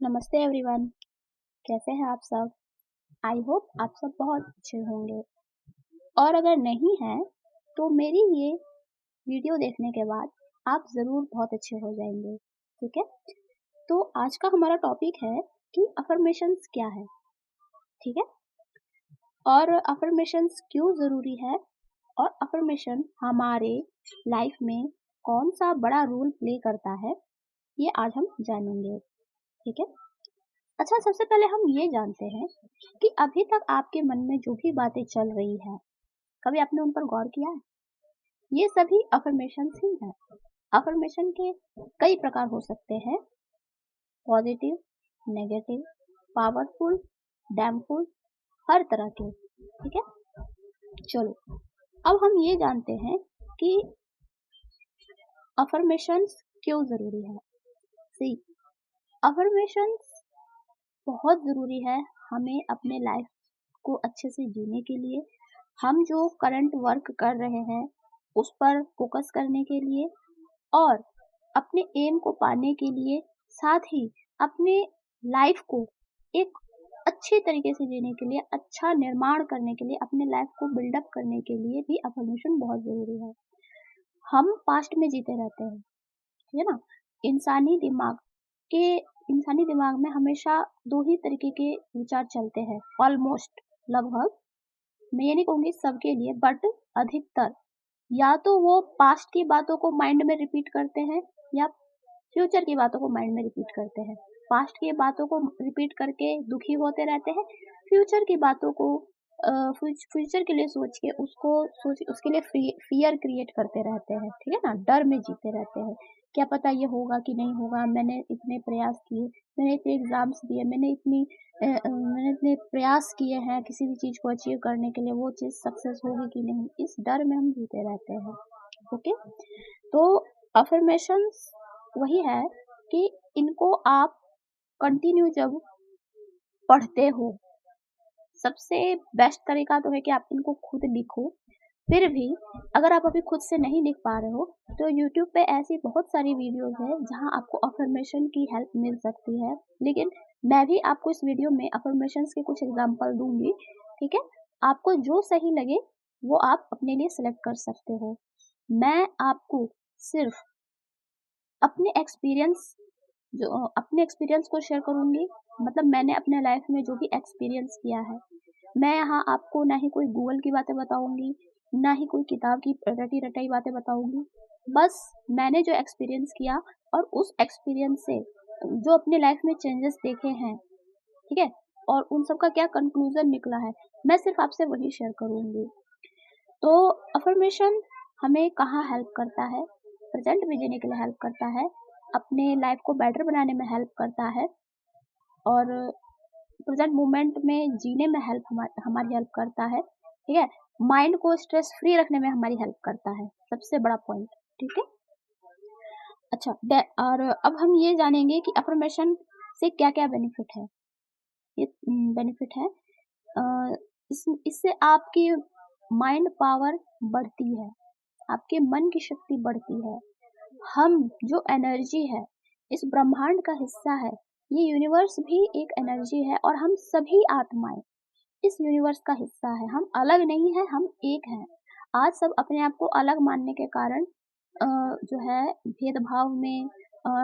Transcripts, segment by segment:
नमस्ते एवरीवन। कैसे हैं आप सब? आई होप आप सब बहुत अच्छे होंगे। और अगर नहीं हैं तो मेरी ये वीडियो देखने के बाद आप ज़रूर बहुत अच्छे हो जाएंगे। ठीक है? तो आज का हमारा टॉपिक है कि अफर्मेशंस क्या है। ठीक है? और अफर्मेशंस क्यों ज़रूरी है और अफर्मेशन हमारे लाइफ में कौन सा बड़ा रोल प्ले करता है, ये आज हम जानेंगे। ठीक है? अच्छा, सबसे पहले हम ये जानते हैं कि अभी तक आपके मन में जो भी बातें चल रही है, कभी आपने उन पर गौर किया है? ये सभी अफर्मेशंस ही हैं। अफर्मेशन के कई प्रकार हो सकते हैं। पॉजिटिव, नेगेटिव, पावरफुल, डैमफुल, हर तरह के। ठीक है? चलो, अब हम ये जानते हैं कि अफर्मेशंस क्यों ज़रूरी है। सी, अफर्मेशंस बहुत ज़रूरी है हमें अपने लाइफ को अच्छे से जीने के लिए, हम जो करंट वर्क कर रहे हैं उस पर फोकस करने के लिए और अपने एम को पाने के लिए, साथ ही अपने लाइफ को एक अच्छे तरीके से जीने के लिए, अच्छा निर्माण करने के लिए, अपने लाइफ को बिल्डअप करने के लिए भी अफर्मेशन बहुत ज़रूरी है। हम पास्ट में जीते रहते हैं, ठीक है ना? इंसानी दिमाग के इंसानी दिमाग में हमेशा 2 ही तरीके के विचार चलते हैं, ऑलमोस्ट, लगभग। मैं ये नहीं कहूँगी सबके लिए, बट अधिकतर या तो वो पास्ट की बातों को माइंड में रिपीट करते हैं या फ्यूचर की बातों को माइंड में रिपीट करते हैं। पास्ट की बातों को रिपीट करके दुखी होते रहते हैं, फ्यूचर की बातों को फ्यूचर के लिए सोच के उसके लिए फियर क्रिएट करते रहते हैं, ठीक है ना? डर में जीते रहते हैं। क्या पता ये होगा कि नहीं होगा, मैंने इतने प्रयास किए, मैंने इतने एग्ज़ाम्स दिए, मैंने इतने प्रयास किए हैं किसी भी चीज़ को अचीव करने के लिए, वो चीज़ सक्सेस होगी कि नहीं, इस डर में हम जीते रहते हैं। ओके? तो अफ़र्मेशंस वही है कि इनको आप कंटिन्यू जब पढ़ते हो, सबसे बेस्ट तरीका तो है कि आप इनको खुद लिखो। फिर भी अगर आप अभी खुद से नहीं लिख पा रहे हो, तो यूट्यूब पे ऐसी बहुत सारी वीडियोज़ हैं जहाँ आपको अफ़र्मेशन की हेल्प मिल सकती है। लेकिन मैं भी आपको इस वीडियो में अफ़र्मेशंस के कुछ एग्ज़ाम्पल दूँगी, ठीक है? आपको जो सही लगे वो आप अपने लिए सेलेक्ट कर सकते हो। मैं आपको सिर्फ़ अपने एक्सपीरियंस को शेयर करूँगी, मतलब मैंने अपने लाइफ में जो भी एक्सपीरियंस किया है। मैं यहाँ आपको ना ही कोई गूगल की बातें बताऊँगी, ना ही कोई किताब की रटी-रटाई बातें बताऊँगी। बस मैंने जो एक्सपीरियंस किया और उस एक्सपीरियंस से जो अपने लाइफ में चेंजेस देखे हैं, ठीक है? और उन सब का क्या कंक्लूज़न निकला है, मैं सिर्फ़ आपसे वही शेयर करूँगी। तो अफ़र्मेशन हमें कहाँ हेल्प करता है? प्रेज़ेंट में जीने के लिए हेल्प करता है, अपने लाइफ़ को बेटर बनाने में हेल्प करता है और प्रेज़ेंट मोमेंट में जीने में हमारी हेल्प करता है, ठीक है? माइंड को स्ट्रेस फ्री रखने में हमारी हेल्प करता है, सबसे बड़ा पॉइंट, ठीक है? अच्छा, और अब हम ये जानेंगे कि अफ़र्मेशन से क्या-क्या बेनिफिट है। ये बेनिफिट है, अ, इससे आपकी माइंड पावर बढ़ती है, आपके मन की शक्ति बढ़ती है। हम जो एनर्जी है, इस ब्रह्मांड का हिस्सा है, ये यूनिवर्स भी एक एनर्जी है और हम सभी आत्माएँ इस यूनिवर्स का हिस्सा हैं, हम अलग नहीं हैं, हम एक हैं। आज सब अपने आप को अलग मानने के कारण जो है भेदभाव में,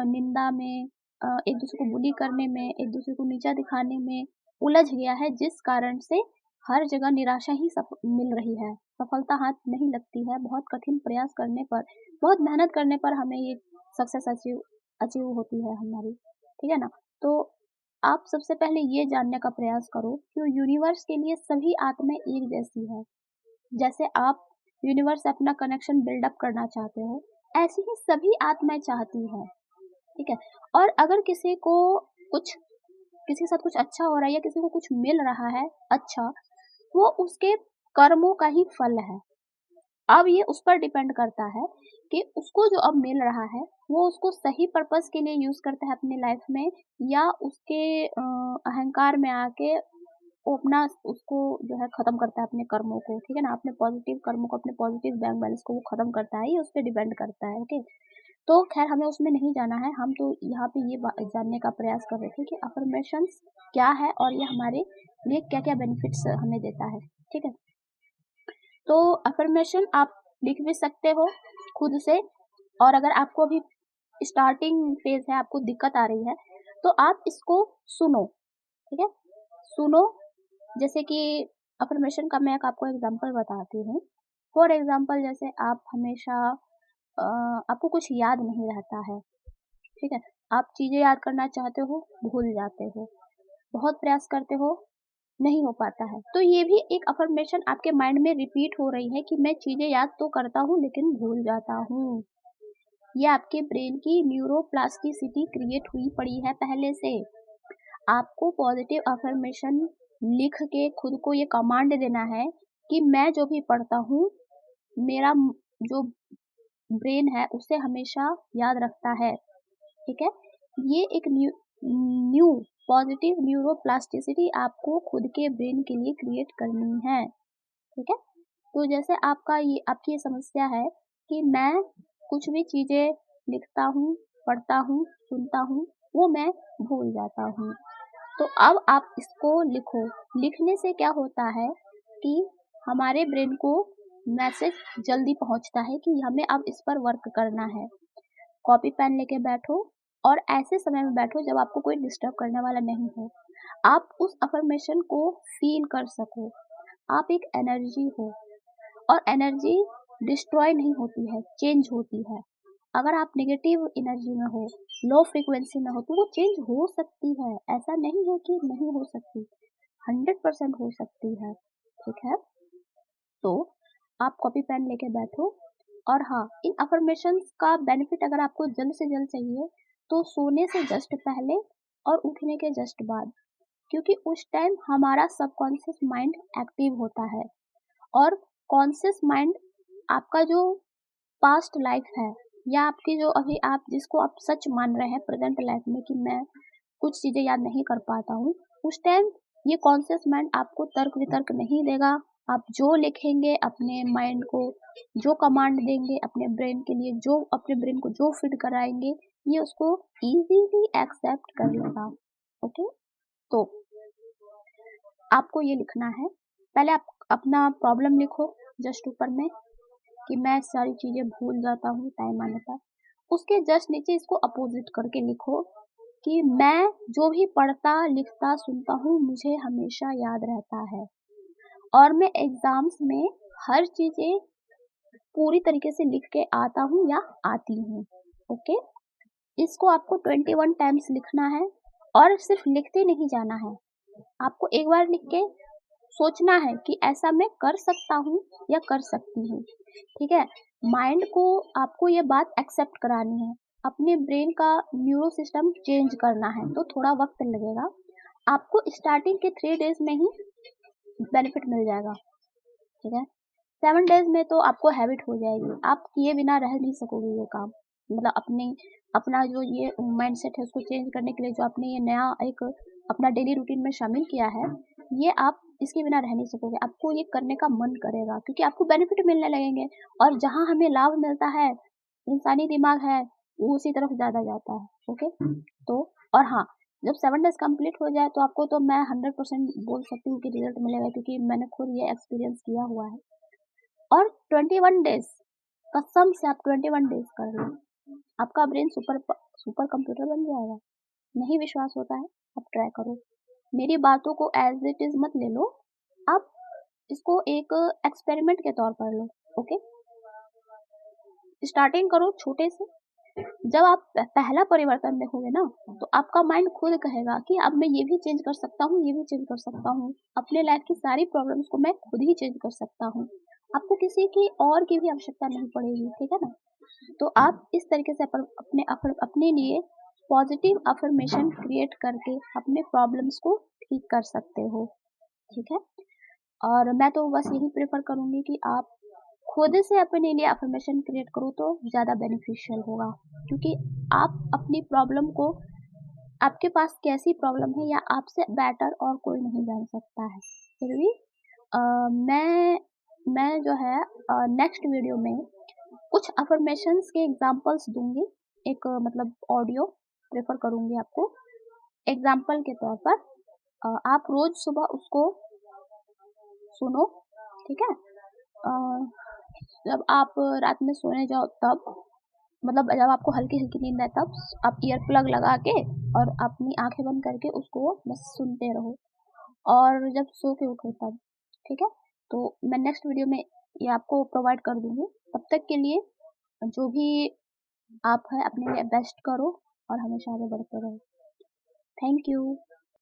निंदा में, एक-दूसरे को बुली करने में, एक-दूसरे को नीचा दिखाने में उलझ गया है, जिस कारण से हर जगह निराशा ही मिल रही है। सफलता हाथ नहीं लगती है, बहुत कठिन प्रयास करने पर, बहुत मेहनत करने पर हमें ये सक्सेस अचीव अचीव होती है हमारी, ठीक है ना? तो आप सबसे पहले ये जानने का प्रयास करो कि यूनिवर्स के लिए सभी आत्माएँ एक जैसी हैं। जैसे आप यूनिवर्स से अपना कनेक्शन बिल्ड अप करना चाहते हो, ऐसे ही सभी आत्माएँ चाहती हैं, ठीक है? और अगर कुछ किसी के साथ कुछ अच्छा हो रहा है या किसी को कुछ मिल रहा है अच्छा, वो उसके कर्मों का ही फल है। अब ये उस पर डिपेंड करता है कि उसको जो अब मिल रहा है, वो उसको सही पर्पज़ के लिए यूज़ करता है अपनी लाइफ़ में या उसके अहंकार में आके वो अपना उसको जो है ख़त्म करता है अपने कर्मों को, ठीक है ना? अपने पॉज़िटिव कर्मों को, अपने पॉज़िटिव बैंक बैलेंस को वो ख़त्म करता है, ये उस पे डिपेंड करता है, ओके? तो खैर हमें उसमें नहीं जाना है, हम तो यहाँ पे ये जानने का प्रयास कर रहे थे कि अफर्मेशंस क्या है और ये हमारे लिए क्या क्या बेनिफिट्स हमें देता है। ठीक है, तो अफर्मेशन आप लिख भी सकते हो खुद से, और अगर आपको अभी स्टार्टिंग फेज है, आपको दिक्कत आ रही है, तो आप इसको सुनो। ठीक है, सुनो। जैसे कि अफर्मेशन का मैं एक आपको एग्जांपल बताती हूँ। फॉर एग्जांपल, जैसे आप हमेशा आपको कुछ याद नहीं रहता है, ठीक है, आप चीज़ें याद करना चाहते हो, भूल जाते हो, बहुत प्रयास करते हो, नहीं हो पाता है, तो ये भी एक अफर्मेशन आपके माइंड में रिपीट हो रही है कि मैं चीज़ें याद तो करता हूँ लेकिन भूल जाता हूँ। ये आपके ब्रेन की न्यूरोप्लास्टिसिटी क्रिएट हुई पड़ी है पहले से। आपको पॉजिटिव अफर्मेशन लिख के खुद को ये कमांड देना है कि मैं जो भी पढ़ता हूँ, मेरा जो ब्रेन है उसे हमेशा याद रखता है। ठीक है, ये एक न्यू पॉजिटिव न्यूरोप्लास्टिसिटी आपको खुद के ब्रेन के लिए क्रिएट करनी है। ठीक है, तो जैसे आपकी ये समस्या है कि मैं कुछ भी चीज़ें लिखता हूँ, पढ़ता हूँ, सुनता हूँ, वो मैं भूल जाता हूँ। तो अब आप इसको लिखो। लिखने से क्या होता है कि हमारे ब्रेन को मैसेज जल्दी पहुंचता है कि हमें अब इस पर वर्क करना है। कॉपी पेन लेके बैठो, और ऐसे समय में बैठो जब आपको कोई डिस्टर्ब करने वाला नहीं हो। आप उस अफर्मेशन को फील कर सको। आप एक एनर्जी हो, और एनर्जी डिस्ट्रॉय नहीं होती है, चेंज होती है। अगर आप नेगेटिव एनर्जी में हो, लो फ्रीक्वेंसी में हो, तो वो चेंज हो सकती है। ऐसा नहीं है कि नहीं हो सकती, 100% हो सकती है। ठीक है, तो आप कॉपी पेन लेके बैठो। और हाँ, इन अफर्मेशंस का बेनिफिट अगर आपको जल्द से जल्द चाहिए, तो सोने से जस्ट पहले और उठने के जस्ट बाद, क्योंकि उस टाइम हमारा सबकॉन्शियस माइंड एक्टिव होता है। और कॉन्शियस माइंड आपका जो पास्ट लाइफ है, या आपकी जो अभी आप जिसको आप सच मान रहे हैं प्रेजेंट लाइफ में कि मैं कुछ चीज़ें याद नहीं कर पाता हूँ, उस टाइम ये कॉन्शियस माइंड आपको तर्क वितर्क नहीं देगा। आप जो लिखेंगे अपने माइंड को, जो कमांड देंगे अपने ब्रेन के लिए, जो अपने ब्रेन को जो फीड कराएंगे, ये उसको इजीली एक्सेप्ट कर लेगा। ओके, तो आपको ये लिखना है। पहले आप अपना प्रॉब्लम लिखो जस्ट ऊपर में, कि मैं सारी चीज़ें भूल जाता हूँ टाइम आने पर। उसके जस्ट नीचे इसको अपोजिट करके लिखो कि मैं जो भी पढ़ता, लिखता, सुनता हूँ, मुझे हमेशा याद रहता है, और मैं एग्ज़ाम्स में हर चीज़ें पूरी तरीके से लिख के आता हूँ या आती हूँ। ओके? इसको आपको 21 टाइम्स लिखना है, और सिर्फ लिखते नहीं जाना है। आपको एक बार लिख के सोचना है कि ऐसा मैं कर सकता हूँ या कर सकती हूँ। ठीक है? माइंड को आपको ये बात एक्सेप्ट करानी है। अपने ब्रेन का न्यूरो सिस्टम चेंज करना है, तो थोड़ा वक्त लगेगा। आपको स्टार्टिंग के 3 डेज़ में ही बेनिफिट मिल जाएगा। ठीक है? 7 डेज़ में तो आपको हैबिट हो जाएगी। आप किए बिना रह नहीं सकोगे ये काम। मतलब अपना जो ये माइंडसेट है उसको चेंज करने के लिए जो आपने ये नया एक अपना डेली रूटीन में शामिल किया है, ये आप इसके बिना रह नहीं सकोगे। आपको ये करने का मन करेगा, क्योंकि आपको बेनिफिट मिलने लगेंगे, और जहाँ हमें लाभ मिलता है, इंसानी दिमाग है, वो उसी तरफ ज़्यादा जाता है। ओके? तो और हाँ, जब 7 डेज़ कंप्लीट हो जाए तो आपको तो मैं 100% बोल सकती हूँ कि रिज़ल्ट मिलेगा, क्योंकि मैंने खुद ये एक्सपीरियंस किया हुआ है। और 21 डेज़, कसम से आप 21 डेज़ कर लो, आपका ब्रेन सुपर कंप्यूटर बन जाएगा। नहीं विश्वास होता है? आप ट्राई करो। मेरी बातों को एज़ इट इज़ मत ले लो, आप इसको एक एक्सपेरिमेंट के तौर पर लो। ओके? स्टार्टिंग करो छोटे से। जब आप पहला परिवर्तन देखोगे ना, तो आपका माइंड खुद कहेगा कि अब मैं ये भी चेंज कर सकता हूँ, ये भी चेंज कर सकता हूँ। अपने लाइफ की सारी प्रॉब्लम्स को मैं खुद ही चेंज कर सकता हूँ। आपको किसी की और की भी आवश्यकता नहीं पड़ेगी, ठीक है ना? तो आप इस तरीके से अपने लिए पॉजिटिव अफर्मेशन क्रिएट करके अपने प्रॉब्लम्स को ठीक कर सकते हो, ठीक है? और मैं तो बस यही प्रेफ़र करूँगी कि आप खुद से अपने लिए अफ़र्मेशन क्रिएट करो तो ज़्यादा बेनिफिशियल होगा, क्योंकि आप अपनी प्रॉब्लम को, आपके पास कैसी प्रॉब्लम है या आपसे बेटर और कोई नहीं जान सकता है। फिर भी मैं जो है नेक्स्ट वीडियो में कुछ अफर्मेशंस के एग्जांपल्स दूंगी, एक मतलब ऑडियो प्रेफर करूंगी आपको। एग्जांपल के तौर पर आप रोज सुबह उसको सुनो, ठीक है। जब आप रात में सोने जाओ तब, मतलब जब आपको हल्की हल्की नींद आए तब आप ईयर प्लग लगा के और अपनी आंखें बंद करके उसको बस सुनते रहो, और जब सो के उठो तब, ठीक है। तो मैं नेक्स्ट वीडियो में ये आपको प्रोवाइड कर दूंगी। तब तक के लिए जो भी आप है अपने लिए बेस्ट करो और हमेशा आगे बढ़ते रहो। Thank you.